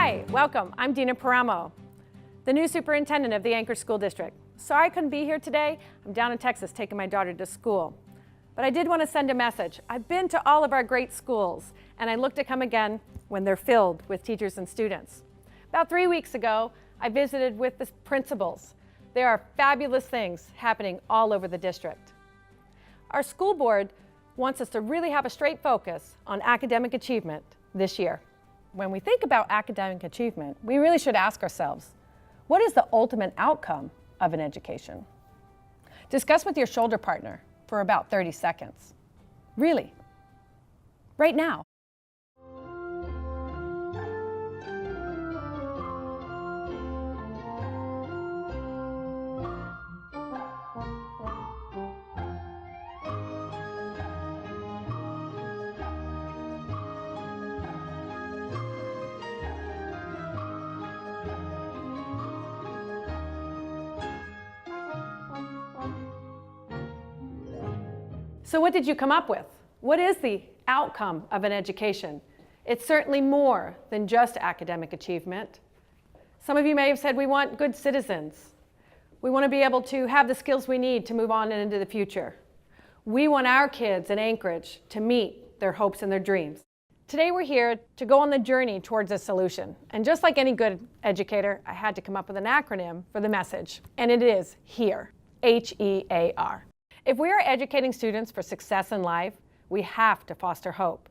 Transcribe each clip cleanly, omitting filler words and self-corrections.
Hi, welcome. I'm Deena Paramo, the new superintendent of the Anchorage School District. Sorry I couldn't be here today. I'm down in Texas taking my daughter to school. But I did want to send a message. I've been to all of our great schools, and I look to come again when they're filled with teachers and students. About 3 weeks ago, I visited with the principals. There are fabulous things happening all over the district. Our school board wants us to really have a straight focus on academic achievement this year. When we think about academic achievement, we really should ask ourselves, what is the ultimate outcome of an education? Discuss with your shoulder partner for about 30 seconds. Really, right now. So what did you come up with? What is the outcome of an education? It's certainly more than just academic achievement. Some of you may have said we want good citizens. We want to be able to have the skills we need to move on and into the future. We want our kids in Anchorage to meet their hopes and their dreams. Today we're here to go on the journey towards a solution. And just like any good educator, I had to come up with an acronym for the message. And it is HEAR, H-E-A-R. If we are educating students for success in life, we have to foster hope.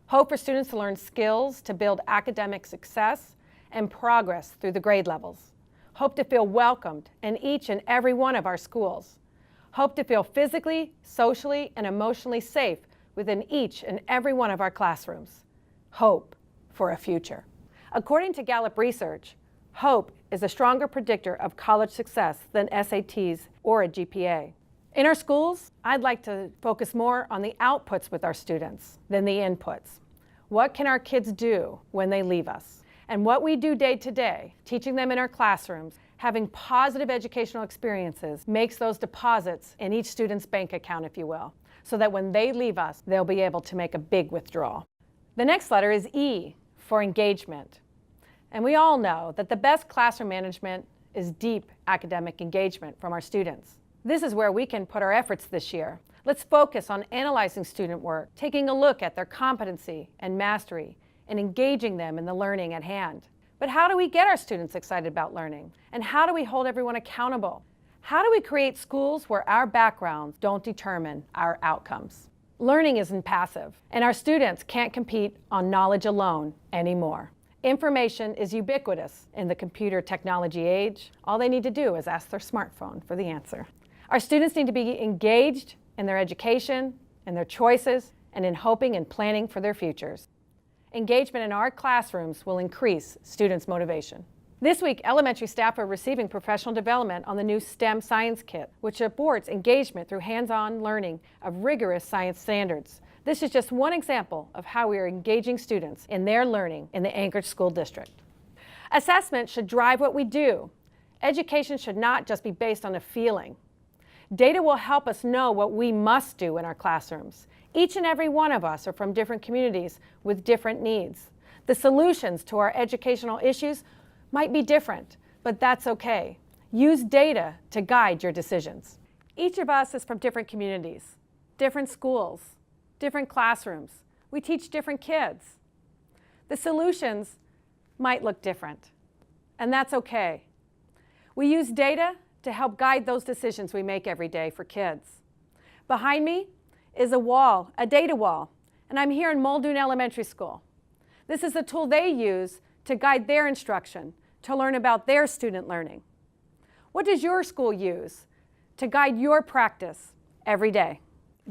Hope for students to learn skills to build academic success and progress through the grade levels. Hope to feel welcomed in each and every one of our schools. Hope to feel physically, socially, and emotionally safe within each and every one of our classrooms. Hope for a future. According to Gallup research, hope is a stronger predictor of college success than SATs or a GPA. In our schools, I'd like to focus more on the outputs with our students than the inputs. What can our kids do when they leave us? And what we do day to day, teaching them in our classrooms, having positive educational experiences, makes those deposits in each student's bank account, if you will, so that when they leave us, they'll be able to make a big withdrawal. The next letter is E, for engagement. And we all know that the best classroom management is deep academic engagement from our students. This is where we can put our efforts this year. Let's focus on analyzing student work, taking a look at their competency and mastery, and engaging them in the learning at hand. But how do we get our students excited about learning? And how do we hold everyone accountable? How do we create schools where our backgrounds don't determine our outcomes? Learning isn't passive, and our students can't compete on knowledge alone anymore. Information is ubiquitous in the computer technology age. All they need to do is ask their smartphone for the answer. Our students need to be engaged in their education, in their choices, and in hoping and planning for their futures. Engagement in our classrooms will increase students' motivation. This week, elementary staff are receiving professional development on the new STEM Science Kit, which supports engagement through hands-on learning of rigorous science standards. This is just one example of how we are engaging students in their learning in the Anchorage School District. Assessment should drive what we do. Education should not just be based on a feeling. Data will help us know what we must do in our classrooms. Each and every one of us are from different communities with different needs. The solutions to our educational issues might be different, but that's okay. Use data to guide your decisions. Each of us is from different communities, different schools, different classrooms. We teach different kids. The solutions might look different, and that's okay. We use data to help guide those decisions we make every day for kids. Behind me is a wall, a data wall, and I'm here in Muldoon Elementary School. This is the tool they use to guide their instruction, to learn about their student learning. What does your school use to guide your practice every day?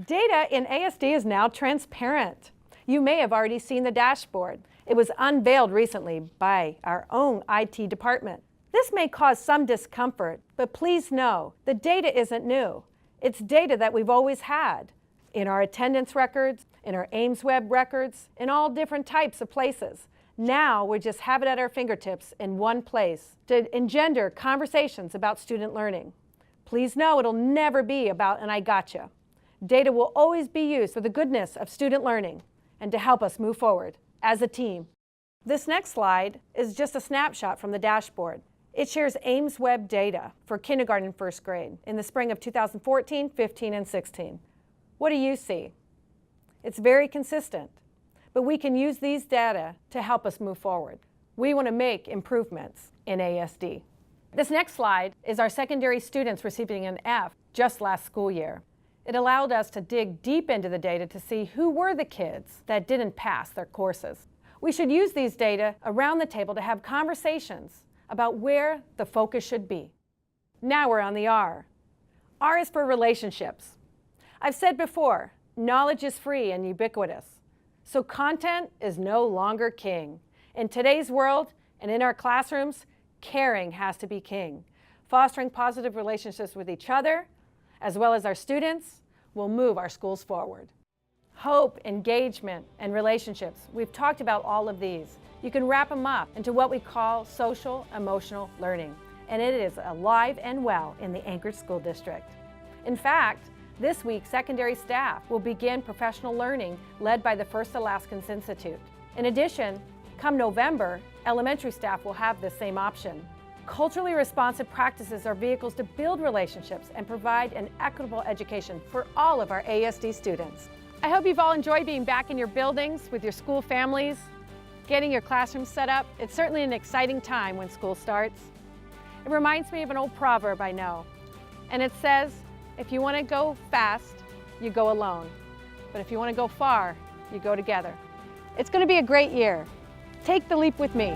Data in ASD is now transparent. You may have already seen the dashboard. It was unveiled recently by our own IT department. This may cause some discomfort, but please know the data isn't new. It's data that we've always had in our attendance records, in our Ames Web records, in all different types of places. Now we just have it at our fingertips in one place to engender conversations about student learning. Please know it'll never be about an I gotcha. Data will always be used for the goodness of student learning and to help us move forward as a team. This next slide is just a snapshot from the dashboard. It shares Ames Web data for kindergarten and first grade in the spring of 2014, 15, and 16. What do you see? It's very consistent, but we can use these data to help us move forward. We want to make improvements in ASD. This next slide is our secondary students receiving an F just last school year. It allowed us to dig deep into the data to see who were the kids that didn't pass their courses. We should use these data around the table to have conversations about where the focus should be. Now we're on the R. R is for relationships. I've said before, knowledge is free and ubiquitous, so content is no longer king. In today's world and in our classrooms, caring has to be king. Fostering positive relationships with each other, as well as our students, will move our schools forward. Hope, engagement, and relationships. We've talked about all of these. You can wrap them up into what we call social emotional learning, and it is alive and well in the Anchorage School District. In fact, this week secondary staff will begin professional learning led by the First Alaskans Institute. In addition, come November, elementary staff will have the same option. Culturally responsive practices are vehicles to build relationships and provide an equitable education for all of our ASD students. I hope you've all enjoyed being back in your buildings with your school families, getting your classrooms set up. It's certainly an exciting time when school starts. It reminds me of an old proverb I know, and it says, if you want to go fast, you go alone. But if you want to go far, you go together. It's going to be a great year. Take the leap with me.